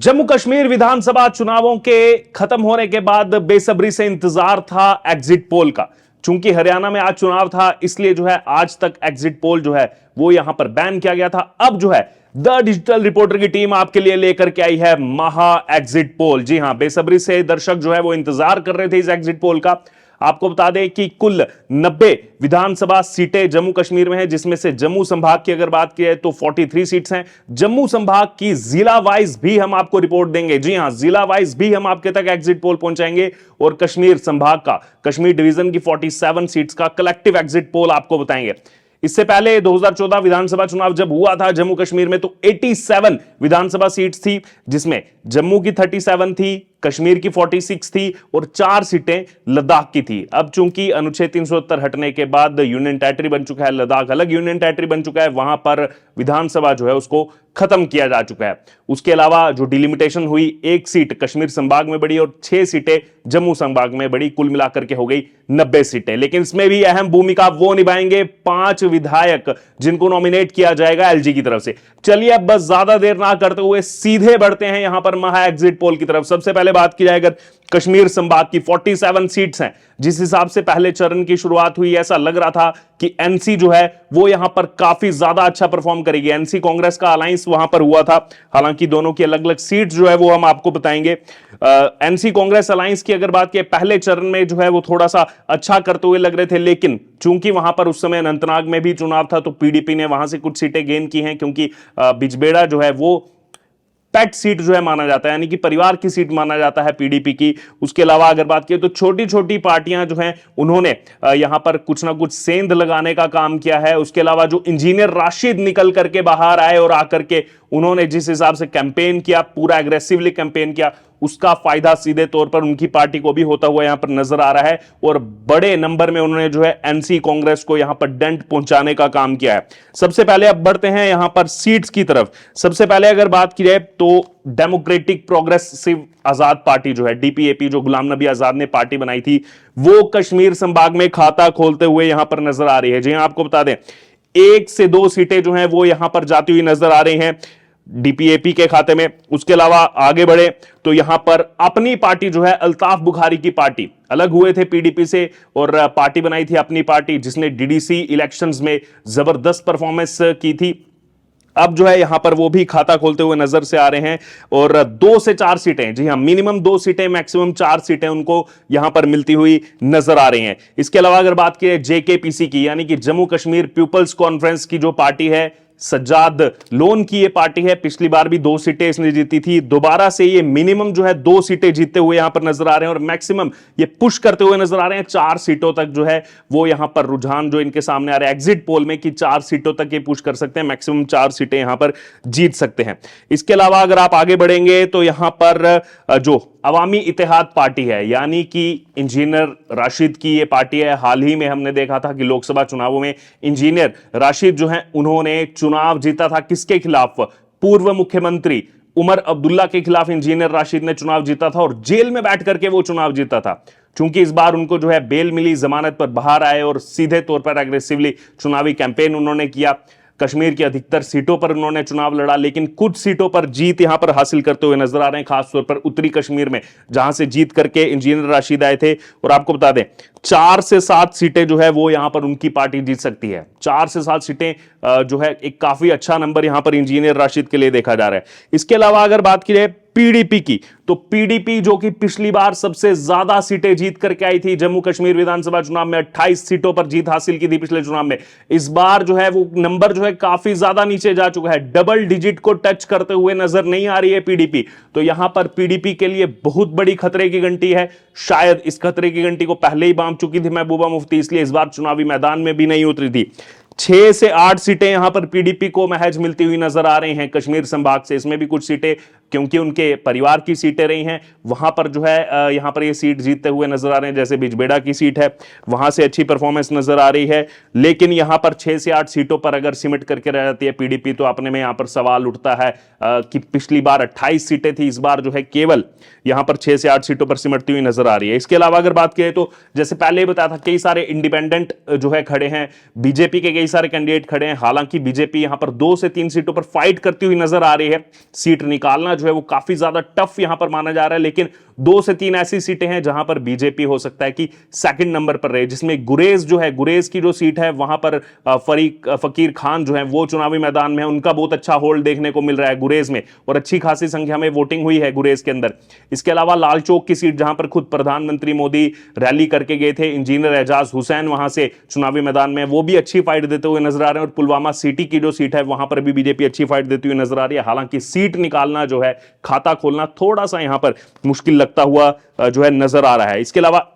जम्मू कश्मीर विधानसभा चुनावों के खत्म होने के बाद बेसब्री से इंतजार था एग्जिट पोल का। चूंकि हरियाणा में आज चुनाव था, इसलिए जो है आज तक एग्जिट पोल जो है वो यहां पर बैन किया गया था। अब जो है द डिजिटल रिपोर्टर की टीम आपके लिए लेकर के आई है महा एग्जिट पोल। जी हां, बेसब्री से दर्शक जो है वो इंतजार कर रहे थे इस एग्जिट पोल का। आपको बता दें कि कुल 90 विधानसभा सीटें जम्मू कश्मीर में हैं, जिसमें से जम्मू संभाग की अगर बात की जाए तो 43 सीट्स हैं। जम्मू संभाग की जिला वाइज भी हम आपको रिपोर्ट देंगे। जी हां, जिला वाइज भी हम आपके तक एग्जिट पोल पहुंचाएंगे और कश्मीर संभाग का, कश्मीर डिवीजन की 47 सीट्स का कलेक्टिव एग्जिट पोल आपको बताएंगे। इससे पहले 2014 विधानसभा चुनाव जब हुआ था जम्मू कश्मीर में, तो 87 विधानसभा सीट्स थी, जिसमें जम्मू की 37 थी, कश्मीर की 46 थी और 4 सीटें लद्दाख की थी। अब चूंकि अनुच्छेद 370 हटने के बाद यूनियन टेरिटरी बन चुका है, लद्दाख अलग यूनियन टेरिटरी बन चुका है, वहां पर विधानसभा जो है उसको खत्म किया जा चुका है। उसके अलावा जो डिलिमिटेशन हुई, 1 सीट कश्मीर संभाग में बढ़ी और 6 सीटें जम्मू संभाग में बढ़ी, कुल मिलाकर के हो गई 90 सीटें। लेकिन इसमें भी अहम भूमिका वो निभाएंगे 5 विधायक जिनको नॉमिनेट किया जाएगा एलजी की तरफ से। चलिए अब बस ज्यादा देर ना करते हुए सीधे बढ़ते हैं यहां पर महा एग्जिट पोल की तरफ। सबसे पहले बात की जाए अगर कश्मीर संभाग की, 47 सीट्स हैं। जिस हिसाब से पहले चरण की शुरुआत हुई, ऐसा लग रहा था कि एनसी जो है वो यहां पर काफी ज्यादा अच्छा परफॉर्म करेगी। एनसी कांग्रेस का अलायंस वहां पर हुआ था, हालांकि दोनों की अलग अलग सीट्स जो है वो हम आपको बताएंगे। एनसी कांग्रेस अलायंस की अगर बात की, पहले चरण में जो है वो थोड़ा सा अच्छा करते हुए लग रहे थे, लेकिन चूंकि वहां पर उस समय अनंतनाग में भी चुनाव था तो पीडीपी ने वहां से कुछ सीटें गेन की हैं, क्योंकि बिजबेड़ा जो है वो पेट सीट जो है माना जाता है, यानी कि परिवार की सीट माना जाता है पीडीपी की। उसके अलावा अगर बात करें तो छोटी छोटी पार्टियां जो हैं उन्होंने यहां पर कुछ ना कुछ सेंध लगाने का काम किया है। उसके अलावा जो इंजीनियर राशिद निकल करके बाहर आए और आकर के उन्होंने जिस हिसाब से कैंपेन किया, पूरा एग्रेसिवली कैंपेन किया, उसका फायदा सीधे तौर पर उनकी पार्टी को भी होता हुआ यहां पर नजर आ रहा है और बड़े नंबर में उन्होंने जो है एनसी कांग्रेस को यहां पर डेंट पहुंचाने का काम किया है। सबसे पहले अब बढ़ते हैं यहां पर सीट्स की तरफ। सबसे पहले अगर बात की जाए तो डेमोक्रेटिक प्रोग्रेसिव आजाद पार्टी जो है, डीपीएपी, जो गुलाम नबी आजाद ने पार्टी बनाई थी, वो कश्मीर संभाग में खाता खोलते हुए यहां पर नजर आ रही है। जी हां, आपको बता दें 1 से 2 सीटें जो हैं वो यहां पर जाती हुई नजर आ रही हैं डीपीएपी के खाते में। उसके अलावा आगे बढ़े तो यहां पर अपनी पार्टी जो है, अल्ताफ बुखारी की पार्टी, अलग हुए थे पीडीपी से और पार्टी बनाई थी अपनी पार्टी, जिसने डीडीसी इलेक्शंस में जबरदस्त परफॉर्मेंस की थी। अब जो है यहां पर वो भी खाता खोलते हुए नजर से आ रहे हैं और 2 से 4 सीटें, जी हां, मिनिमम 2 सीटें, मैक्सिमम 4 सीटें उनको यहां पर मिलती हुई नजर आ रही हैं। इसके अलावा अगर बात की जेकेपीसी की, यानी कि जम्मू कश्मीर पीपल्स कॉन्फ्रेंस की जो पार्टी है, सज्जाद लोन की ये पार्टी है, पिछली बार भी 2 सीटें इसने जीती थी। दोबारा से ये मिनिमम जो है 2 सीटें जीतते हुए यहां पर नजर आ रहे हैं और मैक्सिमम ये पुश करते हुए नजर आ रहे हैं 4 सीटों तक जो है वो यहां पर रुझान जो इनके सामने आ रहा है एग्जिट पोल में कि 4 सीटों तक ये पुश कर सकते हैं, मैक्सिमम 4 सीटें यहां पर जीत सकते हैं। इसके अलावा अगर आप आगे बढ़ेंगे तो यहां पर जो अवामी इत्तेहाद पार्टी है, यानी कि इंजीनियर राशिद की ये पार्टी है। हाल ही में हमने देखा था कि लोकसभा चुनावों में इंजीनियर राशिद जो है उन्होंने चुनाव जीता था किसके खिलाफ? पूर्व मुख्यमंत्री उमर अब्दुल्ला के खिलाफ इंजीनियर राशिद ने चुनाव जीता था और जेल में बैठ करके वो चुनाव जीता था। चूंकि इस बार उनको जो है बेल मिली, जमानत पर बाहर आए और सीधे तौर पर एग्रेसिवली चुनावी कैंपेन उन्होंने किया। कश्मीर की अधिकतर सीटों पर उन्होंने चुनाव लड़ा, लेकिन कुछ सीटों पर जीत यहां पर हासिल करते हुए नजर आ रहे हैं, खासतौर पर उत्तरी कश्मीर में, जहां से जीत करके इंजीनियर राशिद आए थे। और आपको बता दें 4 से 7 सीटें जो है वो यहां पर उनकी पार्टी जीत सकती है। 4 से 7 सीटें जो है एक काफी अच्छा नंबर यहां पर इंजीनियर राशिद के लिए देखा जा रहा है। इसके अलावा अगर बात की जाए पीडीपी की, तो पीडीपी जो कि पिछली बार सबसे ज्यादा सीटें जीत करके आई थी जम्मू कश्मीर विधानसभा चुनाव में, 28 सीटों पर जीत हासिल की थी पिछले चुनाव में, इस बार जो है वो नंबर जो है काफी ज्यादा नीचे जा चुका है, डबल डिजिट को टच करते हुए नजर नहीं आ रही है पीडीपी। तो यहां पर पीडीपी के लिए बहुत बड़ी खतरे की घंटी है। शायद इस खतरे की घंटी को पहले ही बांध चुकी थी महबूबा मुफ्ती, इसलिए इस बार चुनावी मैदान में भी नहीं उतरी थी। 6 से 8 सीटें यहां पर पीडीपी को महज मिलती हुई नजर आ रही हैं कश्मीर संभाग से। इसमें भी कुछ सीटें क्योंकि उनके परिवार की सीटें रही हैं, वहां पर जो है यहां पर ये सीट जीतते हुए नजर आ रहे हैं। जैसे बिजबेड़ा की सीट है, वहां से अच्छी परफॉर्मेंस नजर आ रही है, लेकिन यहां पर 6 से 8 सीटों पर अगर सिमट करके रह जाती है पीडीपी तो अपने में यहां पर सवाल उठता है कि पिछली बार 28 सीटें थी, इस बार जो है केवल यहां पर 6 से 8 सीटों पर सिमटती हुई नजर आ रही है। इसके अलावा अगर बात करें तो जैसे पहले ही बताया था, कई सारे इंडिपेंडेंट जो है खड़े हैं, बीजेपी के कई सारे कैंडिडेट खड़े हैं। हालांकि बीजेपी यहां पर 2 से 3 सीटों पर फाइट करती हुई नजर आ रही है। सीट निकालना जो है वो काफी ज्यादा टफ यहां पर माना जा रहा है, लेकिन 2 से 3 ऐसी सीटें हैं जहां पर बीजेपी हो सकता है कि सेकंड नंबर पर रहे, जिसमें गुरेज जो है, गुरेज की जो सीट है वहां पर फकीर खान जो है वो चुनावी मैदान में है। उनका बहुत अच्छा होल्ड देखने को मिल रहा है गुरेज में, और अच्छी खासी संख्या में वोटिंग हुई है गुरेज के अंदर। इसके अलावा लाल चौक की सीट, जहां पर खुद प्रधानमंत्री मोदी रैली करके गए थे, इंजीनियर एजाज हुसैन वहां से चुनावी मैदान में, वो भी अच्छी फाइट देते हुए नजर आ रहे हैं। और पुलवामा सिटी की जो सीट है वहां पर भी बीजेपी अच्छी फाइट देती हुई नजर आ रही है। हालांकि सीट निकालना जो है, खाता खोलना थोड़ा सा यहां पर मुश्किल लगता हुआ जो है नजर आ रहा है। इसके अलावा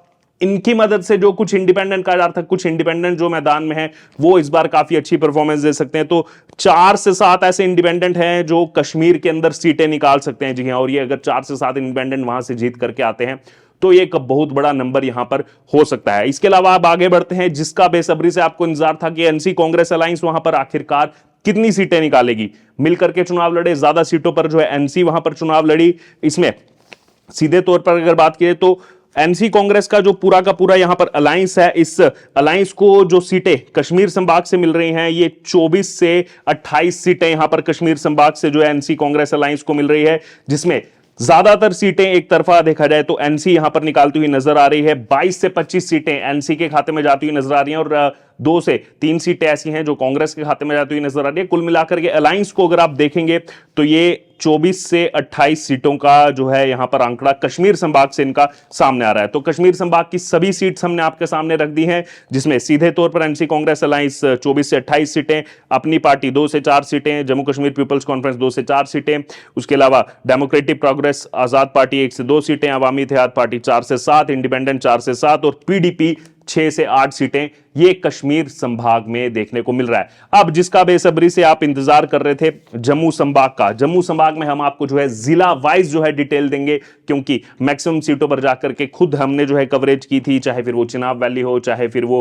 इनकी मदद से जो कुछ इंडिपेंडेंट कहा जा रहा था, कुछ इंडिपेंडेंट जो मैदान में है वो इस बार काफी अच्छी परफॉर्मेंस दे सकते हैं। तो 4 से 7 ऐसे इंडिपेंडेंट हैं जो कश्मीर के अंदर सीटें निकाल सकते हैं। जी हां, और ये अगर 4 से 7 इंडिपेंडेंट वहां से जीत करके आते हैं तो ये एक बहुत बड़ा नंबर यहां पर हो सकता है। इसके अलावा आप आगे बढ़ते हैं, जिसका बेसब्री से आपको इंतजार था कि एनसी कांग्रेस अलायंस वहां पर आखिरकार कितनी सीटें निकालेगी। मिलकर के चुनाव लड़े, ज्यादा सीटों पर जो है एनसी वहां पर चुनाव लड़ी। इसमें सीधे तौर पर अगर बात करें तो एनसी कांग्रेस का जो पूरा का पूरा यहां पर अलायंस है, इस अलायंस को जो सीटें कश्मीर संभाग से मिल रही हैं, ये 24 से 28 सीटें यहां पर कश्मीर संभाग से जो है एनसी कांग्रेस अलायंस को मिल रही है, जिसमें ज्यादातर सीटें एक तरफा देखा जाए तो एनसी यहां पर निकालती हुई नजर आ रही है। 22 से 25 सीटें एनसी के खाते में जाती हुई नजर आ रही हैं, और 2 से 3 सीटें ऐसी हैं जो कांग्रेस के खाते में जाती हुई नजर आ रही है। कुल मिलाकर के अलायंस को अगर आप देखेंगे तो ये 24 से 28 सीटों का जो है यहां पर आंकड़ा कश्मीर संभाग से इनका सामने आ रहा है। तो कश्मीर संभाग की सभी सीट्स हमने आपके सामने रख दी हैं, जिसमें सीधे तौर पर एनसी कांग्रेस अलायंस 24 से 28 सीटें, अपनी पार्टी 2 से 4 सीटें, जम्मू कश्मीर पीपल्स कॉन्फ्रेंस 2 से 4 सीटें, उसके अलावा डेमोक्रेटिक प्रोग्रेस आजाद पार्टी 1 से 2 सीटें, अवामी इत्तेहाद पार्टी 4 से 7, इंडिपेंडेंट 4 से 7 और पीडीपी 6 से 8 सीटें ये कश्मीर संभाग में देखने को मिल रहा है। अब जिसका बेसब्री से आप इंतजार कर रहे थे, जम्मू संभाग का, जम्मू संभाग में हम आपको जो है जिला वाइज जो है डिटेल देंगे, क्योंकि मैक्सिमम सीटों पर जाकर के खुद हमने जो है कवरेज की थी, चाहे फिर वो चिनाब वैली हो, चाहे फिर वो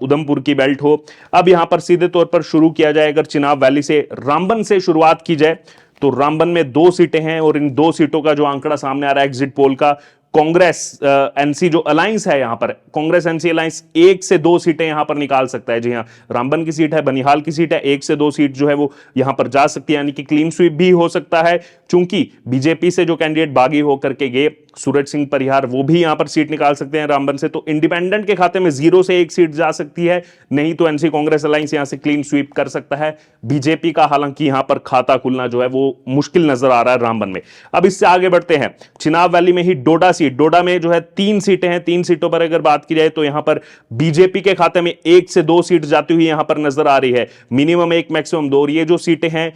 उधमपुर की बेल्ट हो। अब यहां पर सीधे तौर पर शुरू किया जाए, अगर चिनाब वैली से, रामबन से शुरुआत की जाए तो रामबन में 2 सीटें हैं, और इन 2 सीटों का जो आंकड़ा सामने आ रहा है एग्जिट पोल का, कांग्रेस एनसी जो अलायंस है, यहां पर कांग्रेस एनसी अलायंस 1 से 2 सीटें यहां पर निकाल सकता है। जी हां, रामबन की सीट है, बनिहाल की सीट है, 1 से 2 सीट जो है वो यहां पर जा सकती है, यानी कि क्लीन स्वीप भी हो सकता है। चूंकि बीजेपी से जो कैंडिडेट बागी होकर के गए, सूरज सिंह परिहार, वो भी यहां पर सीट निकाल सकते हैं रामबन से, तो इंडिपेंडेंट के खाते में 0 से 1 सीट जा सकती है, नहीं तो एनसी कांग्रेस अलायंस यहां से क्लीन स्वीप कर सकता है। बीजेपी का हालांकि यहां पर खाता खुलना जो है वो मुश्किल नजर आ रहा है रामबन में। अब इससे आगे बढ़ते हैं, चिनाब वैली में ही डोडा सीट, डोडा में जो है 3 सीटें हैं। 3 सीटों पर अगर बात की जाए तो यहां पर बीजेपी के खाते में 1 से 2 सीट जाती हुई यहां पर नजर आ रही है, मिनिमम 1 मैक्सिमम 2। और ये जो सीटें हैं,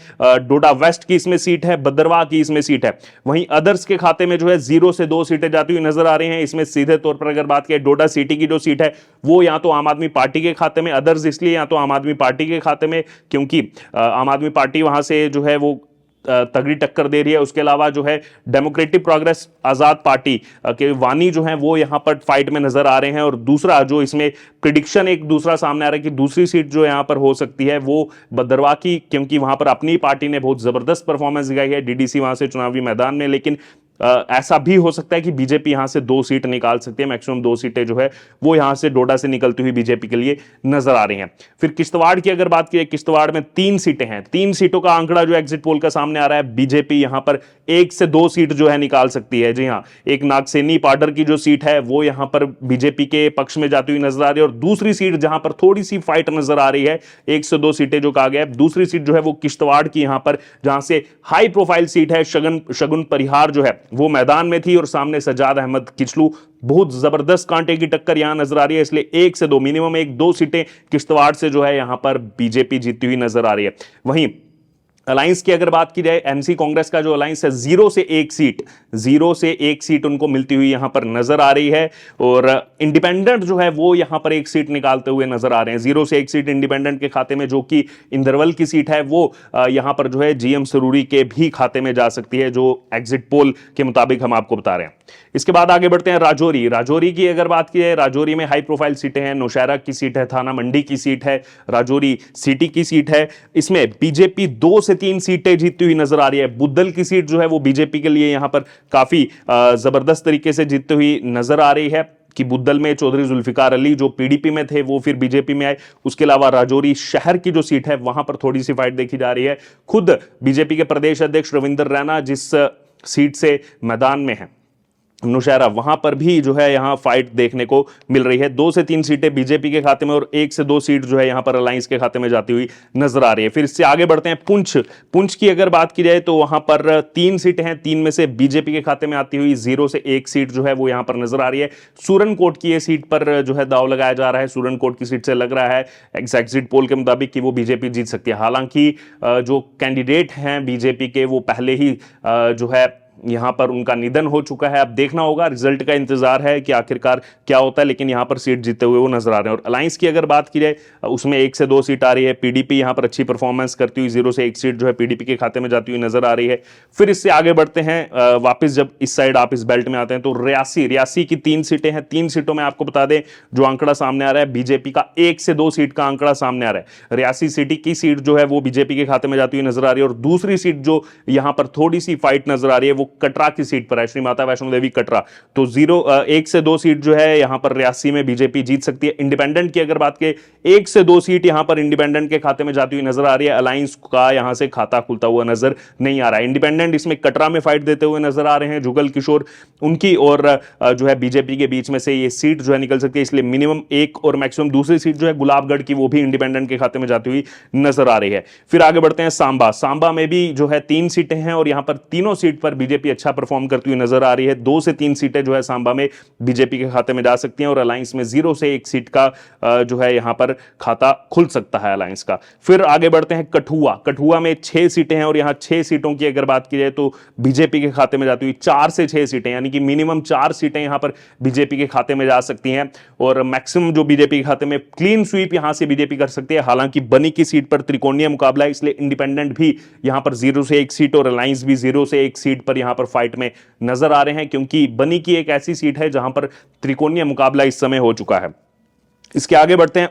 डोडा वेस्ट की इसमें सीट है, बदरवा की इसमें सीट है। वहीं अदर्स के खाते में जो है 0 से 2 सीटें जाती हुई नजर आ रही हैं। इसमें सीधे तौर पर अगर बात करें, डोडा सिटी की जो सीट है वो या तो आम आदमी पार्टी के खाते में, अदर्स इसलिए या तो आम आदमी पार्टी के खाते में क्योंकि आम आदमी पार्टी वहां से जो है वो तगड़ी टक्कर दे रही है। उसके अलावा जो है डेमोक्रेटिक प्रोग्रेस आजाद पार्टी के वानी जो है वो यहां पर फाइट में नजर आ रहे हैं। और दूसरा जो इसमें प्रिडिक्शन एक दूसरा सामने आ रहा है कि दूसरी सीट जो यहां पर हो सकती है वो बदरवा की, क्योंकि वहां पर अपनी पार्टी ने बहुत जबरदस्त परफॉर्मेंस दिखाई है डीडीसी वहां से चुनावी मैदान में। लेकिन ऐसा भी हो सकता है कि बीजेपी यहां से 2 सीट निकाल सकती है, मैक्सिमम 2 सीटें जो है वो यहां से डोडा से निकलती हुई बीजेपी के लिए नजर आ रही हैं। फिर किश्तवाड़ की अगर बात की, किश्तवाड़ में 3 सीटें हैं। 3 सीटों का आंकड़ा जो एग्जिट पोल का सामने आ रहा है, बीजेपी यहां पर 1 से 2 सीट जो है निकाल सकती है। जी हां, एक नागसेनी पाडर की जो सीट है वो यहां पर बीजेपी के पक्ष में जाती हुई नजर आ रही है। और दूसरी सीट जहां पर थोड़ी सी फाइट नजर आ रही है, 1 से 2 सीटें जो कहा गया है, दूसरी सीट जो है वो किश्तवाड़ की यहां पर, जहां से हाई प्रोफाइल सीट है, शगुन परिहार जो है वो मैदान में थी, और सामने सज्जाद अहमद किचलू, बहुत जबरदस्त कांटे की टक्कर यहां नजर आ रही है। इसलिए 1 से 2 मिनिमम 1-2 सीटें किश्तवाड़ से जो है यहां पर बीजेपी जीतती हुई नजर आ रही है। वहीं अलायंस की अगर बात की जाए, एनसी कांग्रेस का जो अलायंस है, 0 से 1 सीट उनको मिलती हुई यहां पर नजर आ रही है। और इंडिपेंडेंट जो है वो यहां पर 1 सीट निकालते हुए नजर आ रहे हैं। 0 से 1 सीट इंडिपेंडेंट के खाते में, जो कि इंदरवल की सीट है, वो यहां पर जो है जीएम सरूरी के भी खाते में जा सकती है, जो एग्जिट पोल के मुताबिक हम आपको बता रहे हैं। इसके बाद आगे बढ़ते हैं राजौरी की अगर बात की जाए, राजौरी में हाई प्रोफाइल सीटें हैं, नौशहरा की सीट है, थाना मंडी की सीट है, राजौरी सिटी की सीट है। इसमें बीजेपी 2 से 3 सीटें जीतती हुई नजर आ रही है। बुद्धल की सीट जो है वो बीजेपी के लिए यहां पर काफी जबरदस्त तरीके से जीतती हुई नजर आ रही है। कि बुद्दल में चौधरी जुल्फिकार अली जो पीडीपी में थे वो फिर बीजेपी में आए। उसके अलावा राजौरी शहर की जो सीट है वहां पर थोड़ी सी फाइट देखी जा रही है। खुद बीजेपी के प्रदेश अध्यक्ष रविंदर रैना जिस सीट से मैदान में है नौशहरा, वहां पर भी जो है यहां फाइट देखने को मिल रही है। 2 से 3 सीटें बीजेपी के खाते में और 1 से 2 सीट जो है यहां पर अलायंस के खाते में जाती हुई नजर आ रही है। फिर इससे आगे बढ़ते हैं पुंछ की अगर बात की जाए तो वहां पर 3 सीटें हैं, 3 में से बीजेपी के खाते में आती हुई 0 से 1 सीट जो है वो यहां पर नजर आ रही है। सूरनकोट की ये सीट पर जो है दांव लगाया जा रहा है। सूरनकोट की सीट से लग रहा है एग्जिट पोल के मुताबिक कि वो बीजेपी जीत सकती है। हालांकि जो कैंडिडेट हैं बीजेपी के वो पहले ही जो है यहां पर उनका निधन हो चुका है। अब देखना होगा, रिजल्ट का इंतजार है कि आखिरकार क्या होता है, लेकिन यहां पर सीट जीतते हुए वो नजर आ रहे हैं। और अलायंस की अगर बात की जाए उसमें 1 से 2 सीट आ रही है। पीडीपी यहां पर अच्छी परफॉर्मेंस करती हुई 0 से 1 सीट जो है पीडीपी के खाते में जाती हुई नजर आ रही है। फिर इससे आगे बढ़ते हैं, वापस जब इस साइड आप इस बेल्ट में आते हैं तो रियासी की 3 सीटें हैं। 3 सीटों में आपको बता दें जो आंकड़ा सामने आ रहा है बीजेपी का 1 से 2 सीट का आंकड़ा सामने आ रहा है। रियासी सिटी की सीट जो है वो बीजेपी के खाते में जाती हुई नजर आ रही है। और दूसरी सीट जो यहां पर थोड़ी सी फाइट नजर आ रही है वो कटरा की सीट पर है, श्री माता वैष्णो देवी कटरा। तो 1 से 2 सीट जो है यहां पर रियासी में बीजेपी जीत सकती है। इंडिपेंडेंट की अगर बात करें 1 से 2 सीट यहां पर इंडिपेंडेंट के खाते में जाती हुई नजर आ रही है। अलायंस का यहां से खाता खुलता हुआ नजर नहीं आ रहा है। इंडिपेंडेंट इसमें कटरा में फाइट देते हुए नजर आ रहे हैं जुगल किशोर उनकी, और जो है बीजेपी के बीच में से ये सीट जो है निकल सकती है। इसलिए मिनिमम 1 और मैक्सिमम दूसरी सीट जो है गुलाबगढ़ की वो भी इंडिपेंडेंट के खाते में जाती हुई नजर आ रही है। फिर आगे बढ़ते हैं सांबा में भी जो है 3 सीटें हैं और यहां पर तीनों सीट पर बीजेपी अच्छा परफॉर्म करती हुई नजर आ रही है। 2 से 3 सीटें जो है सांबा में बीजेपी के खाते में जा सकती हैं और अलायंस में 0 से 1 सीट का जो है यहां पर खाता खुल सकता है अलायंस का। फिर आगे बढ़ते हैं कठुआ में 6 सीटें हैं और यहां 6 सीटों की अगर बात की जाए तो बीजेपी के खाते में जाती हुई 4 से 6 सीटें, यानी कि मिनिमम 4 सीटें यहां पर बीजेपी के खाते में जा सकती हैं और मैक्सिमम जो बीजेपी के खाते में क्लीन स्वीप यहां से बीजेपी कर सकती है। हालांकि बनी की सीट पर त्रिकोणीय मुकाबला है, इसलिए इंडिपेंडेंट भी यहां पर 0 से 1 सीट और अलायंस भी 0 से 1 सीट पर यहां पर फाइट में नजर आ रहे हैं, क्योंकि बनी की एक ऐसी सीट है जहां पर त्रिकोणीय मुकाबला इस समय हो चुका है। इसके आगे बढ़ते हैं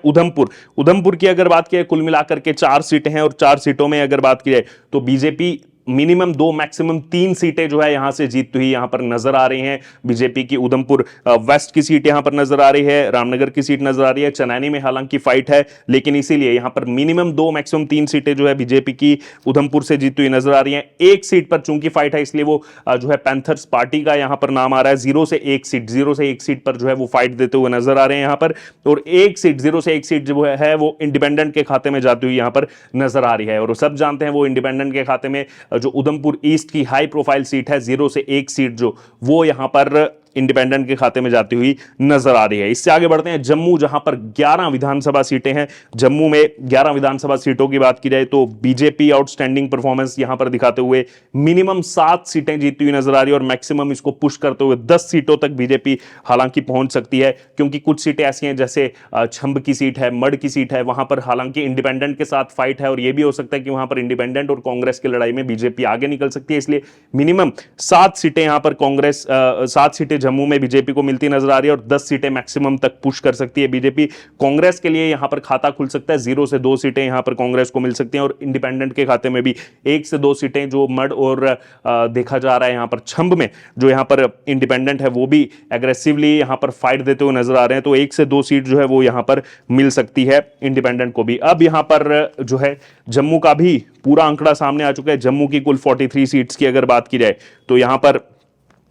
उधमपुर की अगर बात की कुल मिलाकर के 4 सीटें हैं और 4 सीटों में अगर बात की जाए तो बीजेपी मिनिमम 2 मैक्सिमम 3 सीटें जो है यहां से जीतती हुई यहां पर नजर आ रही हैं। बीजेपी की उधमपुर वेस्ट की सीट यहां पर नजर आ रही है, रामनगर की सीट नजर आ रही है, चनैनी में हालांकि फाइट है, लेकिन इसीलिए यहां पर मिनिमम 2 मैक्सिमम 3 सीटें जो है बीजेपी की उधमपुर से जीतती हुई नजर आ रही हैं। 1 सीट पर चूंकि फाइट है इसलिए वो जो है पैंथर्स पार्टी का यहां पर नाम आ रहा है। 0 से 1 सीट पर जो है वो फाइट देते हुए नजर आ रहे हैं यहां पर, और 0 से 1 सीट जो है वो इंडिपेंडेंट के खाते में जाती हुई यहां पर नजर आ रही है। और सब जानते हैं वो इंडिपेंडेंट के खाते में जो उधमपुर ईस्ट की हाई प्रोफाइल सीट है 0 से 1 सीट जो वो यहां पर इंडिपेंडेंट के खाते में जाती हुई नजर आ रही है। इससे आगे बढ़ते हैं जम्मू, जहां पर 11 विधानसभा सीटें हैं। जम्मू में 11 विधानसभा सीटों की बात की जाए तो बीजेपी आउटस्टैंडिंग परफॉर्मेंस यहां पर दिखाते हुए मिनिमम 7 सीटें जीतती हुई नजर आ रही है और मैक्सिमम इसको पुश करते हुए 10 सीटों तक बीजेपी हालांकि पहुंच सकती है, क्योंकि कुछ सीटें ऐसी हैं जैसे छंब की सीट है, मड की सीट है, वहां पर हालांकि इंडिपेंडेंट के साथ फाइट है और यह भी हो सकता है कि वहां पर इंडिपेंडेंट और कांग्रेस की लड़ाई में बीजेपी आगे निकल सकती है। इसलिए मिनिमम 7 सीटें यहां पर 7 सीटें जम्मू में बीजेपी को मिलती नजर आ रही है और 10 सीटें मैक्सिमम तक पुश कर सकती है बीजेपी। कांग्रेस के लिए यहां पर खाता खुल सकता है, 0 से 2 सीटें यहां पर कांग्रेस को मिल सकती हैं और इंडिपेंडेंट के खाते में भी 1 से 2 सीटें जो मड और देखा जा रहा है यहां पर छंब में जो यहां पर इंडिपेंडेंट है वो भी एग्रेसिवली यहां पर फाइट देते हुए नजर आ रहे हैं, तो 1 से 2 सीट जो है वो यहां पर मिल सकती है इंडिपेंडेंट को भी। अब यहां पर जो है जम्मू का भी पूरा आंकड़ा सामने आ चुका है। जम्मू की कुल 43 सीट्स की अगर बात की जाए तो यहां पर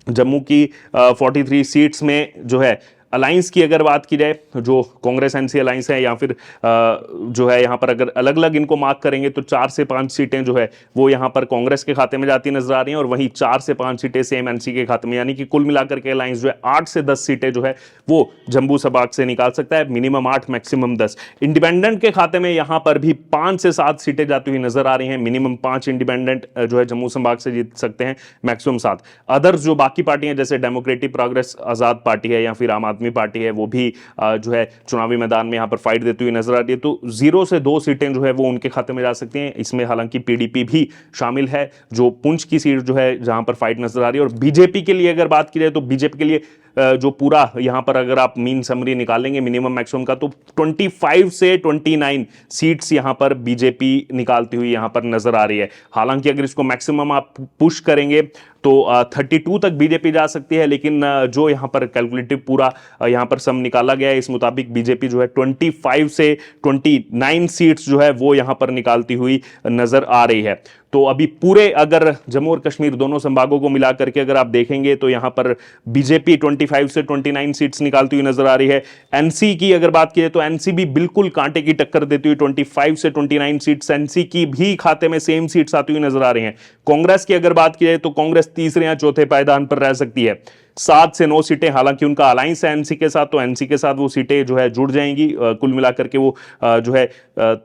जम्मू की 43 सीट्स में जो है अलायंस की अगर बात की जाए, जो कांग्रेस एनसी अलायंस है या फिर जो है यहां पर अगर अलग अलग इनको मार्क करेंगे तो 4 से 5 सीटें जो है वो यहां पर कांग्रेस के खाते में जाती नजर आ रही हैं और वहीं 4 से 5 सीटें सेम एनसी के खाते में, यानी कि कुल मिलाकर के अलायंस जो है 8 से 10 सीटें जो है वो जम्मू संभाग से निकाल सकता है, मिनिमम 8 मैक्सिमम 10। इंडिपेंडेंट के खाते में यहां पर भी 5 से 7 सीटें जाती हुई नजर आ रही हैं, मिनिमम 5 इंडिपेंडेंट जो है जम्मू संभाग से जीत सकते हैं, मैक्सिमम 7। अदर्स जो बाकी पार्टियां जैसे डेमोक्रेटिक प्रोग्रेस आजाद पार्टी है या फिर आम आदमी पार्टी है वो भी जो है चुनावी मैदान में यहां पर फाइट देती हुई नजर आ रही है, तो 0 से 2 सीटें जो है वो उनके खाते में जा सकती हैं। इसमें हालांकि पीडीपी भी शामिल है, जो पुंछ की सीट जो है जहां पर फाइट नजर आ रही है। और बीजेपी के लिए अगर बात की जाए तो बीजेपी के लिए जो पूरा यहां पर अगर आप मीन समरी निकालेंगे मिनिमम मैक्सिमम का, तो 25 से 29 सीट्स यहां पर बीजेपी निकालती हुई यहां पर नजर आ रही है। हालांकि अगर इसको मैक्सिमम आप पुश करेंगे तो 32 तक बीजेपी जा सकती है, लेकिन जो यहां पर कैलकुलेटिव पूरा यहां पर सम निकाला गया है, इस मुताबिक बीजेपी जो है 25 से 29 सीट्स जो है वो यहां पर निकालती हुई नजर आ रही है। तो अभी पूरे अगर जम्मू और कश्मीर दोनों संभागों को मिलाकर के अगर आप देखेंगे तो यहां पर बीजेपी 25 से 29 सीट्स निकालती हुई नजर आ रही है। एनसी की अगर बात की तो एनसी भी बिल्कुल कांटे की टक्कर देती हुई 25 से 29 सीट्स, एनसी की भी खाते में सेम सीट्स आती हुई नजर आ रही हैं। कांग्रेस की अगर बात की जाए तो कांग्रेस तीसरे या चौथे पायदान पर रह सकती है, 7 से 9 सीटें, हालांकि उनका अलायंस है एनसी के साथ, तो एनसी के साथ वो सीटें जो है जुड़ जाएंगी, कुल मिलाकर के वो जो है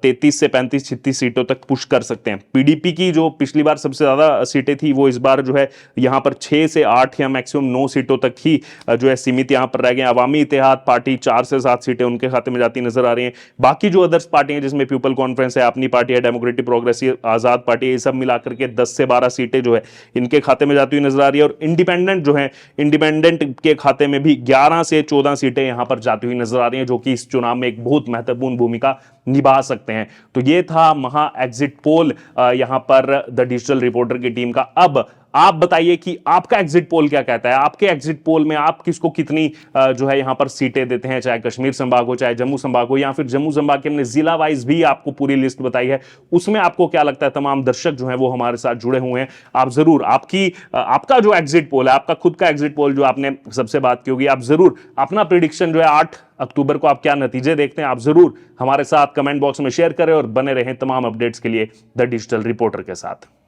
33 से 35-36 सीटों तक पुश कर सकते हैं। पीडीपी की जो पिछली बार सबसे ज्यादा सीटें थी वो इस बार जो है यहां पर 6 से 8 या मैक्सिमम 9 सीटों तक ही जो है सीमित यहां पर रह गए। अवामी इत्तेहाद पार्टी 4 से 7 सीटें उनके खाते में जाती नजर आ रही हैं। बाकी जो अदर्स पार्टी हैं जिसमें पीपल कॉन्फ्रेंस है, अपनी पार्टी है, डेमोक्रेटिक प्रोग्रेसिव आजाद पार्टी, ये सब मिलाकर के 10 से 12 सीटें जो है इनके खाते में जाती हुई नजर आ रही है। और इंडिपेंडेंट जो है, इंडिपेंडेंट के खाते में भी 11 से 14 सीटें यहां पर जाती हुई नजर आ रही हैं, जो कि इस चुनाव में एक बहुत महत्वपूर्ण भूमिका निभा सकते हैं। तो ये था महा एग्जिट पोल यहां पर द डिजिटल रिपोर्टर की टीम का। अब आप बताइए कि आपका एग्जिट पोल क्या कहता है, आपके एग्जिट पोल में आप किसको कितनी जो है यहां पर सीटें देते हैं, चाहे कश्मीर संभाग हो, चाहे जम्मू संभाग हो, या फिर जम्मू संभाग के हमने जिला वाइज भी आपको पूरी लिस्ट बताई है, उसमें आपको क्या लगता है? तमाम दर्शक जो है वो हमारे साथ जुड़े हुए हैं, आप जरूर आपका जो एग्जिट पोल है, आपका खुद का एग्जिट पोल जो आपने सबसे बात की होगी, आप जरूर अपना प्रिडिक्शन जो है 8 अक्टूबर को आप क्या नतीजे देखते हैं, आप जरूर हमारे साथ कमेंट बॉक्स में शेयर करें और बने रहें तमाम अपडेट्स के लिए द डिजिटल रिपोर्टर के साथ।